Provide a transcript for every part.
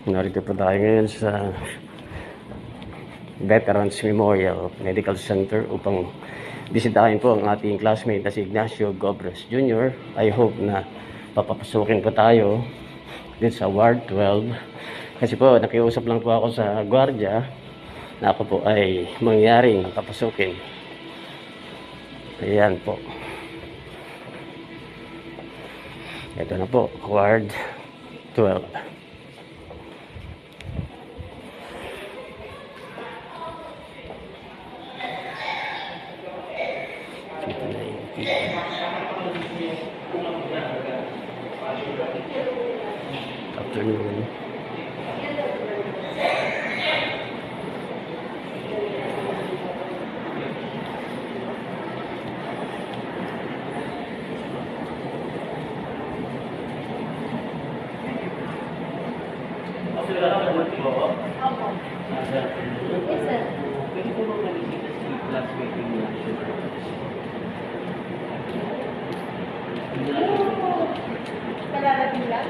Narito po tayo ngayon sa Veterans Memorial Medical Center upang bisitahin po ang ating classmate na si Ignacio Gobres Jr. I hope na papapasukin po tayo din sa Ward 12 kasi po nakiusap lang po ako sa gwardiya na ako po ay mangyaring papasukin. Ayan po. Ito na po, Ward 12. Afternoon. Kalarating lang?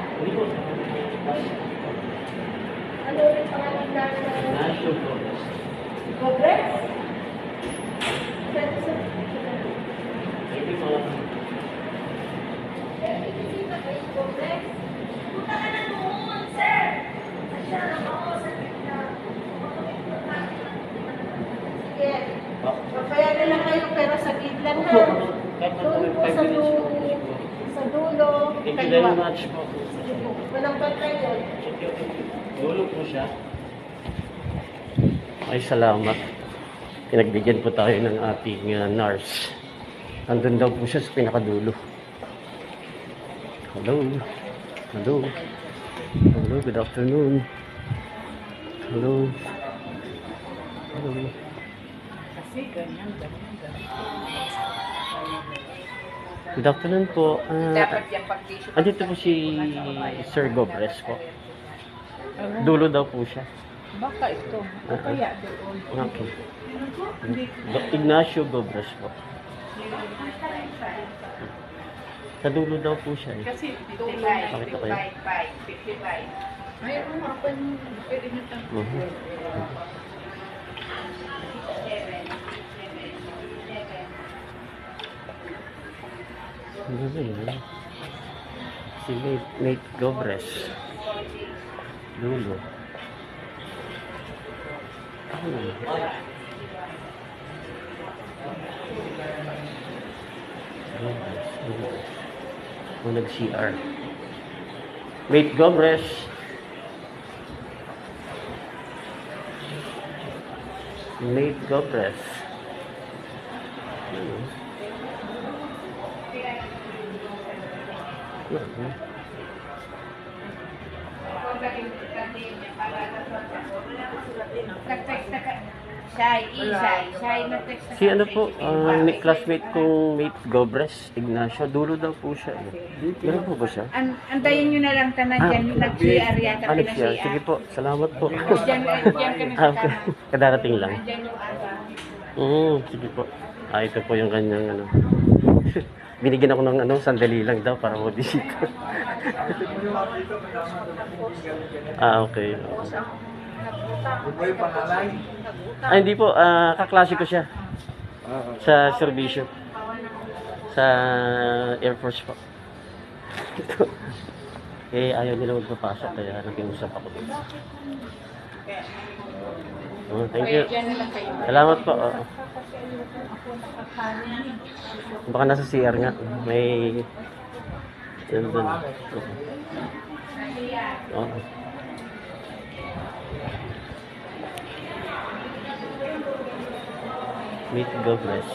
Ano ulit pangalan na Ignacio Gobres. Gobres? Punta ka na doon, sir! Asya lang ako sa gitna. Sige. Papayagan lang kayo pero sa gitna na. Doon po sa dulo. Thank you very much po. Sige po. Walang pantay yun. Dulo po siya. Ay, salamat. Pinagbigyan po tayo ng ating nurse. Andun daw po siya sa pinakadulo. Hello. Hello. Hello, good afternoon. Hello. Hello. Kasi ganyan. Good afternoon po. Dapat yung pag-tissue. Andito po si Sir Gobres po. Dulo daw po siya. Baka ito. O kaya doon. Okay. Ignacio Gobres po. Sa dulo daw po siya eh. Kasi 55, 55. Mayroon mo ako yung pwede nyo tayo. Si Nate Gobres. Dulo. Nag-CR. Nate Gobres. Nate Gobres. Si ano po, classmate kong Nate Gobres, Ignacio, dulo daw po siya. Ganun po ba siya? Antayin nyo na lang tanan dyan. Yung nag-CR yata Ano siya? pina-CR. Sige po, salamat po. Dyan ka na sa Kadarating lang. Dyan yung aga. Sige po. Ito po yung kanyang ano. Binigyan ako ng ano, sandali lang daw para mabisita. Okay. Hindi po, kaklase ko siya. Sa serbisyo. Sa Air Force po. Ayaw nila magpapasok kaya nakiusap ako dito. Thank you. Salamat po. Baka nasa CR nga. May... Meet Gobres.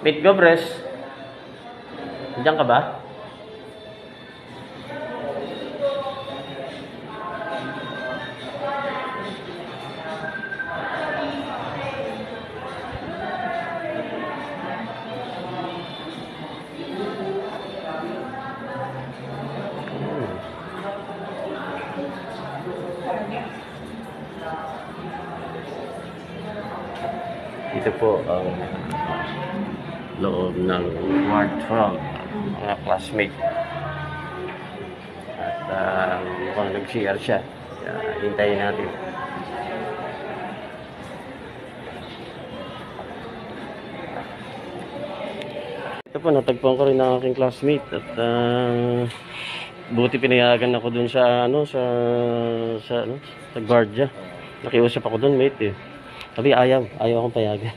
Meet Gobres. Diyan ka ba? Ito po ang loob ng Ward 12, mga classmate. mukhang nag-CR siya. Hintayin natin. Ito po, natagpuan ko rin ng aking classmate at buti pinayagan ako dun sa sa guardia. Nakiusap ako dun, mate eh. Sabi ayaw akong payagan.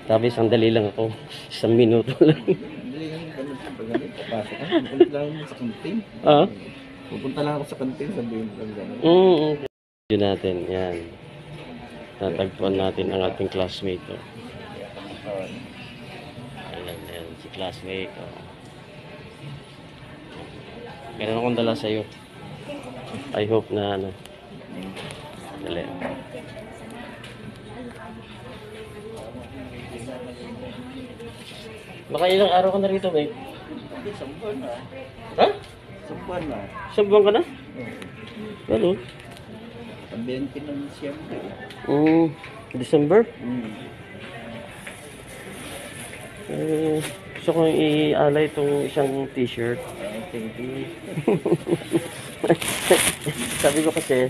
Sabi sandali lang ako, 1 minuto lang. Hindi lang ganun sa pagganit. Papasok ka. Pupunta lang ako sa kantin. Ah? Pupunta lang ako sa kantin. Sabihin lang ganun. Yun natin, yan. Natagpuan natin ang ating classmate. Oh. Ayan, si classmate. Oh. Meron akong dala sa'yo. I hope na ano. Dali. Baka ilang araw ka na rito, mate? Isang buwan na. Ha? Isang buwan na. Isang buwan ka na? Ano? Sabihin ko ng Siyempre. December? Gusto kong i-alay itong isang t-shirt. Thank you. Sabi ko kasi,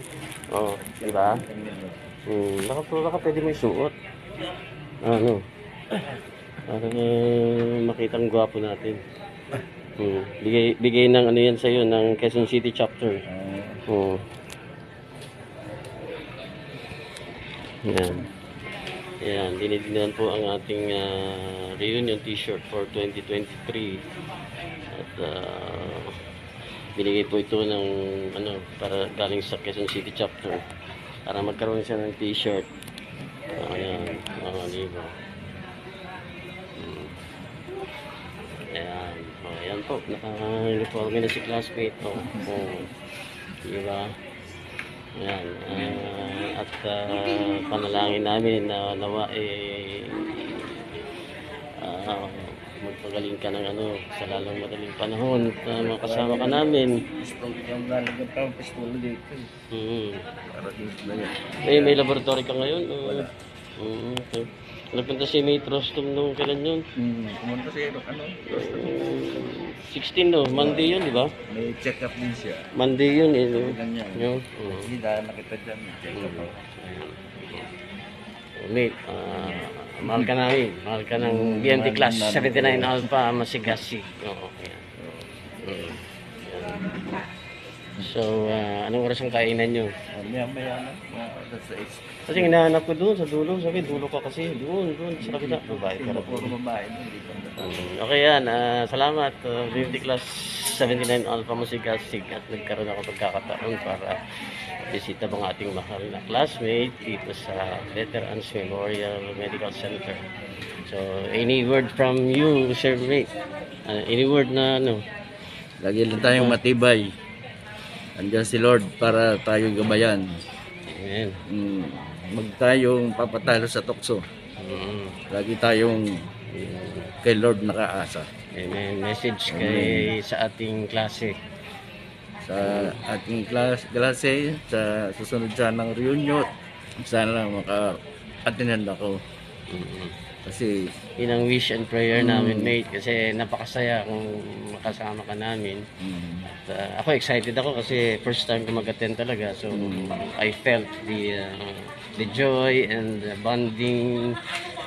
di ba? Baka pwede mo isuot. Ano? Para makitang gwapo natin. Bigay ng ano yan sa'yo, ng Quezon City chapter. Yan, dinidinaan po ang ating reunion t-shirt for 2023. At binigay po ito ng ano, para galing sa Quezon City chapter para magkaroon siya ng t-shirt. Ayan, mga libo. Ayan, ayan po, naka-uniforme na si classmate po. Diba? Ayan, at panalangin namin na nawa magpagaling ka ng ano, sa lalong madaling panahon at makasama ka namin. Yung lalagyan pa ang pistola dito. Para dito na yan. May laboratory ka ngayon? Okay. Nagpunta si Mate Rostom nung kailan yun? Pumunta siya ano? 16 no? Monday yun, di ba? May check-up din siya. Monday yun eh. No? Ganyan. Yun. Hindi dahil nakita dyan. May check-up ako. Mate, mahal ka namin. Mahal ka ng BMT class 79 Alpha Masigasi. Oo, yan. So, anong oras ang kainan nyo? Maya-maya na. That's the age. Kasi hinahanap ko doon sa dulo. Sabi, dulo ka kasi. Doon, sa kabila. Babae ka na po. Puro babae. Hindi pa. Okay yan. Salamat. BMT class 79 Alpha Masigasi. At nagkaroon ako pagkakataon para bisita ang ating mahal na classmate dito sa Veterans Memorial Medical Center. So, any word from you, Sir Mate? Any word na ano? Lagi lang tayong matibay. Andiyan si Lord para tayong gabayan. Amen. Mag tayong papatalo sa tukso. Lagi tayong kay Lord nakaasa. Amen. Message kay sa ating klase. Sa ating klase, sa susunod siya ng reunion, sana lang maka-attend ako. Kasi Yun ang wish and prayer namin, mate. Kasi napakasaya kung makasama ka namin. At, ako excited ako kasi first time ko mag-attend talaga. So I felt the joy and the bonding,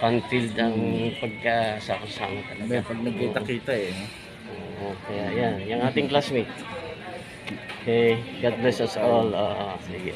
fun-filled ang pagkasama talaga. pag nagkita-kita Kaya yan, yung ating classmate. Okay, God bless us all. Sige.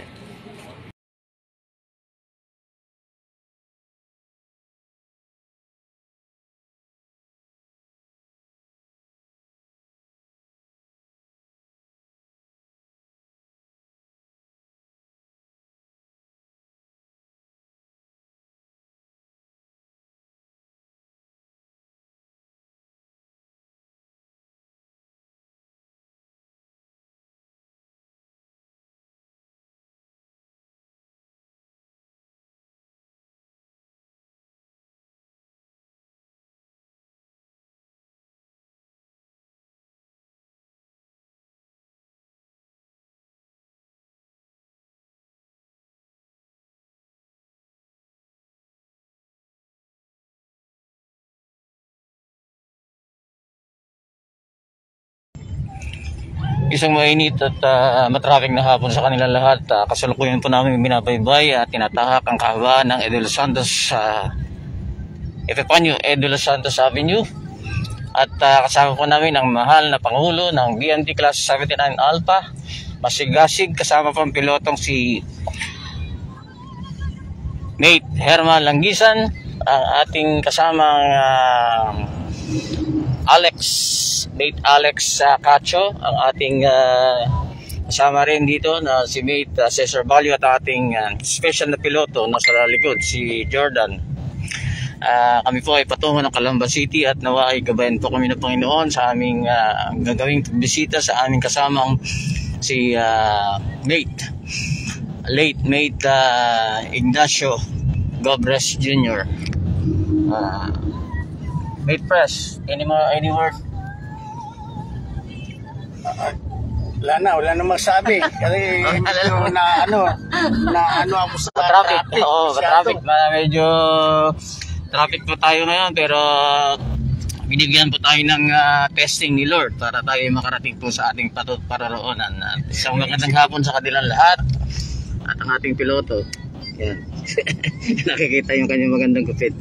Isang mainit at matraffic na hapon sa kanilang lahat. Kasalukuyan po namin binabaybay at tinatahak ang kahabaan ng Edo Los Santos Epifanio Edo Los Santos Avenue. At kasama po namin ang mahal na Pangulo ng BNT Class 79 Alpha, masigasig, kasama po ang pilotong si Mate Herman Langisan, ang ating kasamang Mate Alex Cacho, ang ating kasama rin dito na si Mate Cesar Balio, at ating special na piloto na sa likod, si Jordan. Kami po ay patungo ng Calamba City at nawa ay gabayan po kami ng Panginoon sa aming gagawing bisita sa aming kasamang si late Mate Ignacio Gobres Jr. Mate Press, any word? Wala na magsabi. Kasi na ako sa Traffic. Oo, traffic. Medyo traffic po tayo ngayon, pero binigyan po tayo ng testing ni Lord para tayo makarating po sa ating pararoonan. Isang magandang hapon sa kanilang lahat at ang ating piloto. Yan. Nakikita yung kanyang magandang gupit.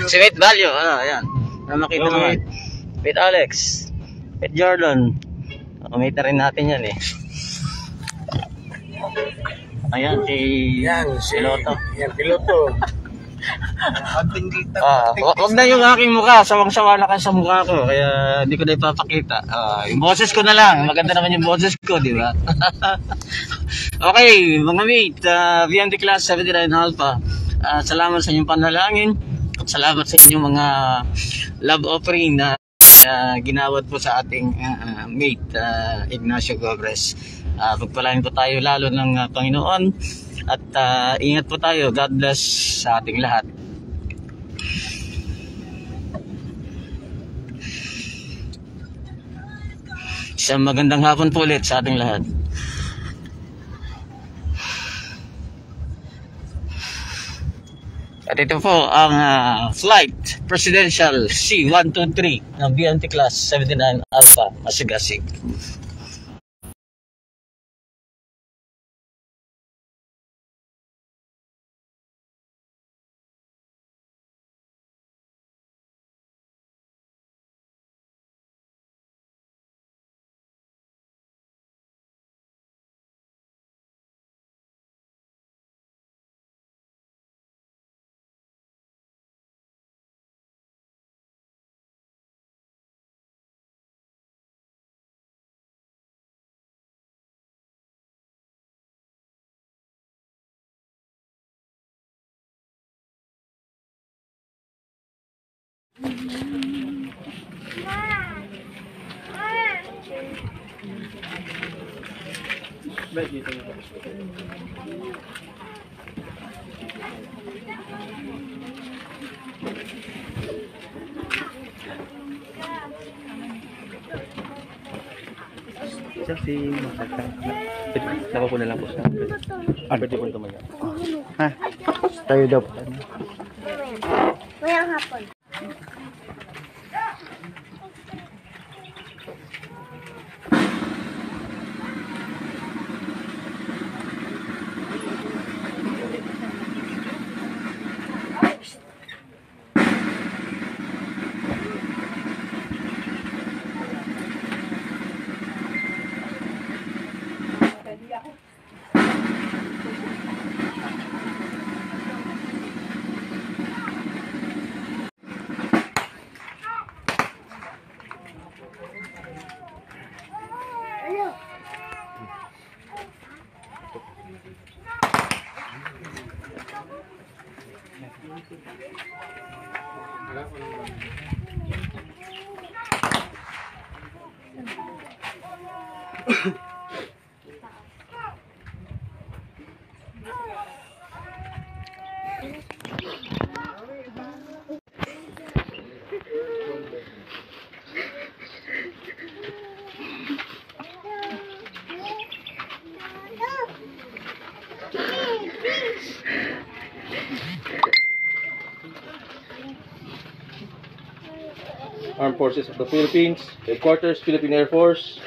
Si Mate Balio, ayan. Nakita naman. Mate Alex, Mate Jordan. Kumita rin natin yan eh. Ayan, si piloto. Yan, piloto. Wag na yung aking mukha, sawang-sawa na kayo sa mukha ko, kaya hindi ko na ipapakita. Yung boses ko na lang, maganda naman yung boses ko, di ba? Okay, mga mate, VMD Class 79 Alpha, salamat sa inyong panalangin at salamat sa inyong mga love offering na ginawad po sa ating mate Ignacio Gobres. Pagpalain po tayo lalo ng Panginoon at ingat po tayo. God bless sa ating lahat. Isang magandang hapon po ulit sa ating lahat. At ito po ang flight Presidential C123 ng BNT Class 79 Alpha, masigasig. Si Nako ko na lang po siya. Pwede po tumaga. Ha? Tayo daw. Mayang hapon. Armed Forces of the Philippines, Headquarters, Philippine Air Force,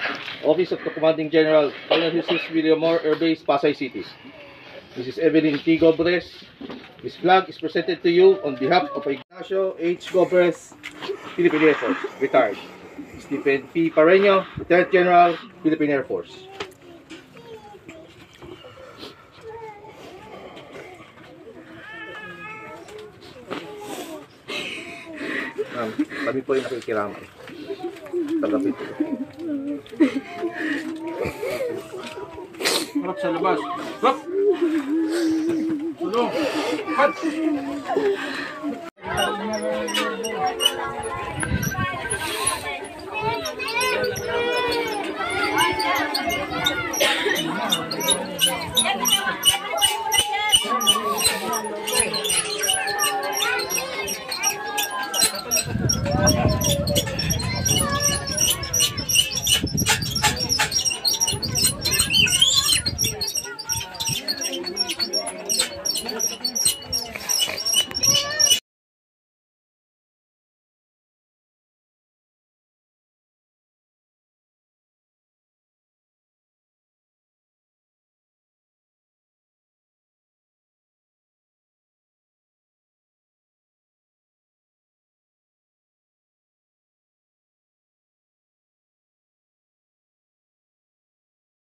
Office of the Commanding General, Colonel Jesus Villamor Air Base, Pasay City. Mrs. Evelyn T. Gobres, this flag is presented to you on behalf of Ignacio H. Gobres, Philippine Air Force, retired. Stephen P. Pareño, Lieutenant General, Philippine Air Force. Kami po yung nakikiraman. Tagapit po. Harap sa labas. Harap! Sulong! Harap!